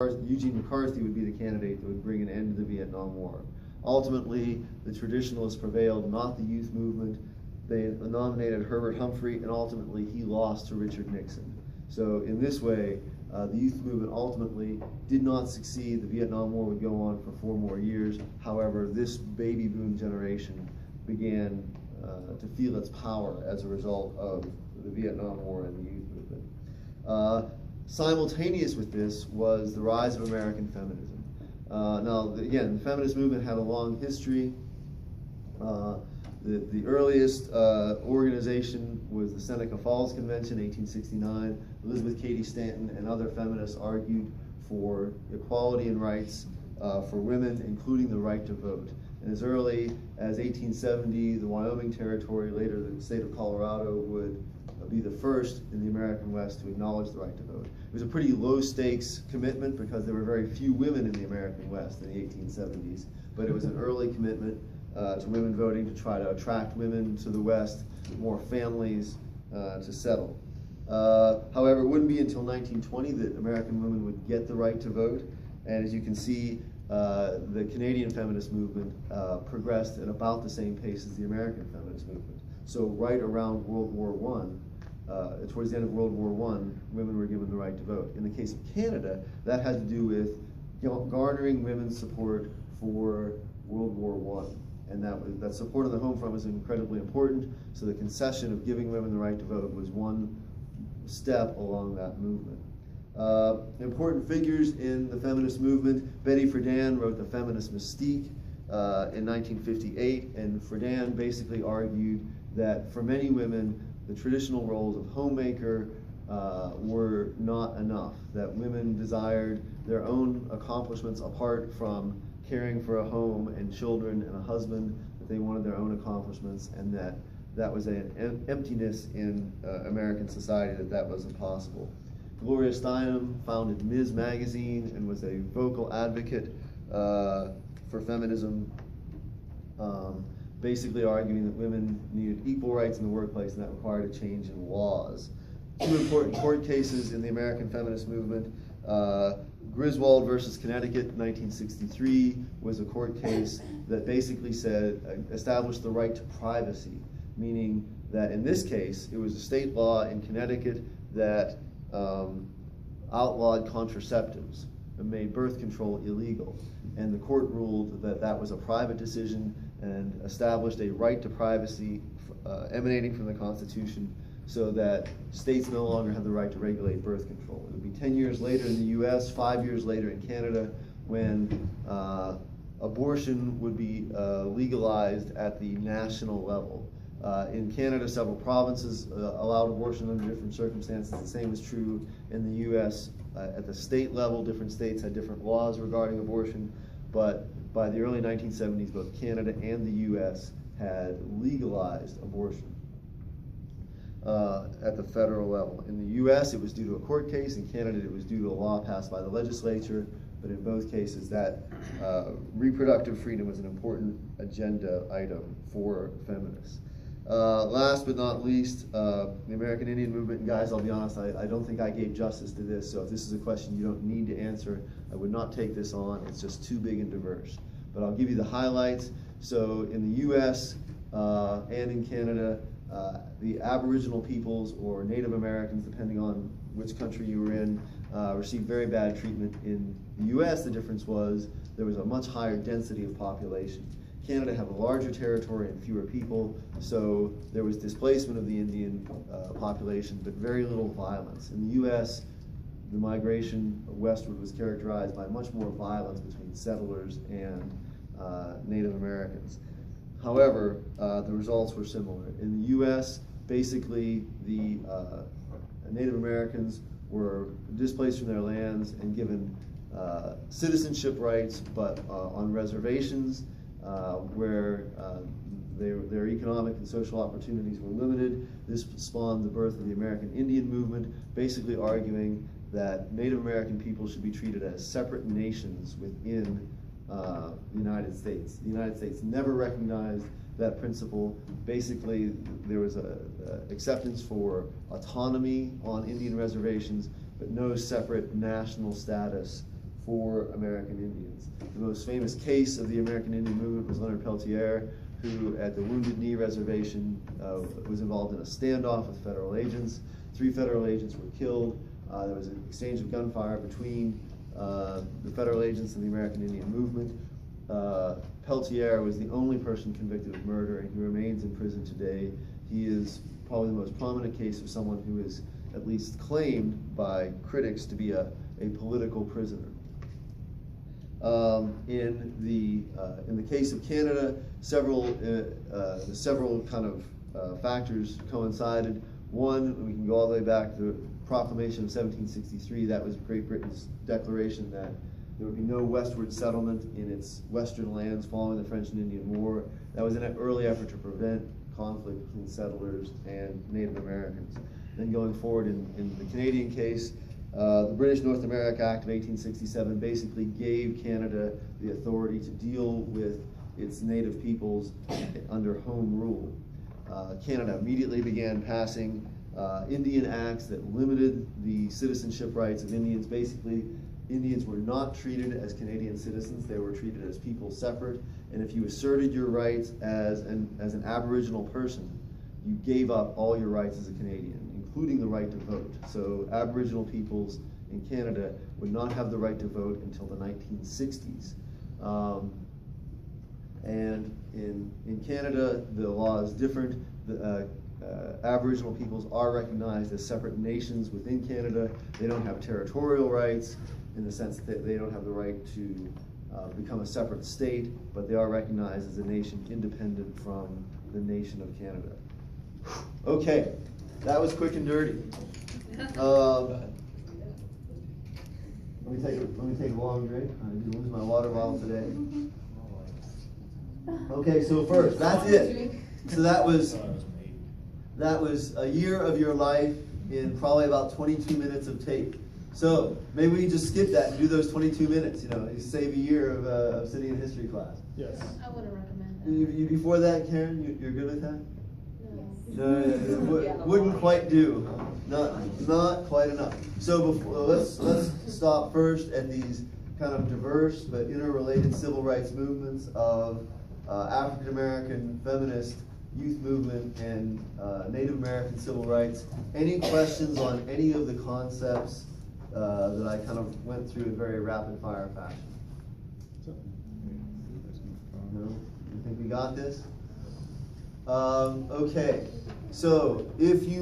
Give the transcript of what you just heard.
Eugene McCarthy would be the candidate that would bring an end to the Vietnam War. Ultimately, the traditionalists prevailed, not the youth movement. They nominated Herbert Humphrey, and ultimately he lost to Richard Nixon. So in this way, the youth movement ultimately did not succeed. The Vietnam War would go on for 4 more years. However, this baby boom generation began to feel its power as a result of the Vietnam War and the youth movement. Simultaneous with this was the rise of American feminism. Again, the feminist movement had a long history. The earliest organization was the Seneca Falls Convention, 1869. Elizabeth Cady Stanton and other feminists argued for equality and rights for women, including the right to vote. And as early as 1870, the Wyoming Territory, later the state of Colorado, would be the first in the American West to acknowledge the right to vote. It was a pretty low stakes commitment because there were very few women in the American West in the 1870s, but it was an early commitment to women voting to try to attract women to the West, more families to settle. However, it wouldn't be until 1920 that American women would get the right to vote, and as you can see, the Canadian feminist movement progressed at about the same pace as the American feminist movement. So right around World War I, towards the end of World War I, women were given the right to vote. In the case of Canada, that had to do with garnering women's support for World War I. And that support on the home front was incredibly important, so the concession of giving women the right to vote was one step along that movement. Important figures in the feminist movement: Betty Friedan wrote The Feminist Mystique in 1958, and Friedan basically argued that for many women, the traditional roles of homemaker were not enough, that women desired their own accomplishments apart from caring for a home and children and a husband, that they wanted their own accomplishments, and that was an emptiness in American society, that wasn't possible. Gloria Steinem founded Ms. Magazine and was a vocal advocate for feminism, basically arguing that women needed equal rights in the workplace and that required a change in laws. 2 important court cases in the American feminist movement. Griswold versus Connecticut, 1963, was a court case that basically established the right to privacy, meaning that in this case, it was a state law in Connecticut that outlawed contraceptives and made birth control illegal. And the court ruled that that was a private decision and established a right to privacy emanating from the Constitution, so that states no longer have the right to regulate birth control. It would be 10 years later in the US, 5 years later in Canada, when abortion would be legalized at the national level. In Canada, several provinces allowed abortion under different circumstances. The same is true in the US. At the state level, different states had different laws regarding abortion, but by the early 1970s, both Canada and the US had legalized abortion at the federal level. In the US, it was due to a court case. In Canada, it was due to a law passed by the legislature, but in both cases, that reproductive freedom was an important agenda item for feminists. Last but not least, the American Indian movement. And guys, I'll be honest, I don't think I gave justice to this, so if this is a question you don't need to answer, I would not take this on. It's just too big and diverse. But I'll give you the highlights. So in the US and in Canada, the Aboriginal peoples, or Native Americans, depending on which country you were in, received very bad treatment. In the US, the difference was there was a much higher density of population. Canada had a larger territory and fewer people, so there was displacement of the Indian population, but very little violence. In the US, the migration westward was characterized by much more violence between settlers and Native Americans. However, the results were similar. In the US, basically the Native Americans were displaced from their lands and given citizenship rights, but on reservations where their economic and social opportunities were limited. This spawned the birth of the American Indian movement, basically arguing that Native American people should be treated as separate nations within the United States. The United States never recognized that principle. Basically, there was acceptance for autonomy on Indian reservations, but no separate national status for American Indians. The most famous case of the American Indian movement was Leonard Peltier, who at the Wounded Knee Reservation was involved in a standoff with federal agents. 3 federal agents were killed. There was an exchange of gunfire between the federal agents and the American Indian movement. Peltier was the only person convicted of murder, and he remains in prison today. He is probably the most prominent case of someone who is at least claimed by critics to be a political prisoner. In the case of Canada, several kind of factors coincided. One, we can go all the way back to the Proclamation of 1763. That was Great Britain's declaration that there would be no westward settlement in its western lands following the French and Indian War. That was an early effort to prevent conflict between settlers and Native Americans. Then going forward in the Canadian case, the British North America Act of 1867 basically gave Canada the authority to deal with its native peoples under home rule. Canada immediately began passing Indian acts that limited the citizenship rights of Indians. Basically, Indians were not treated as Canadian citizens. They were treated as people separate. And if you asserted your rights as an Aboriginal person, you gave up all your rights as a Canadian, including the right to vote. So Aboriginal peoples in Canada would not have the right to vote until the 1960s. And in Canada, the law is different. Aboriginal peoples are recognized as separate nations within Canada. They don't have territorial rights in the sense that they don't have the right to become a separate state, but they are recognized as a nation independent from the nation of Canada. Okay, that was quick and dirty. Let me take a long drink. I did lose my water bottle today. Okay, so first, that's it. So that was a year of your life in probably about 22 minutes of tape. So maybe we just skip that and do those 22 minutes. You know, you save a year of sitting in history class. Yes. I wouldn't recommend that. You before that, Karen, you're good with that? No. Wouldn't quite do. Not quite enough. So let's stop first at these kind of diverse but interrelated civil rights movements of African American feminist youth movement and Native American civil rights. Any questions on any of the concepts that I kind of went through in very rapid fire fashion? No? You think we got this? Okay, so if you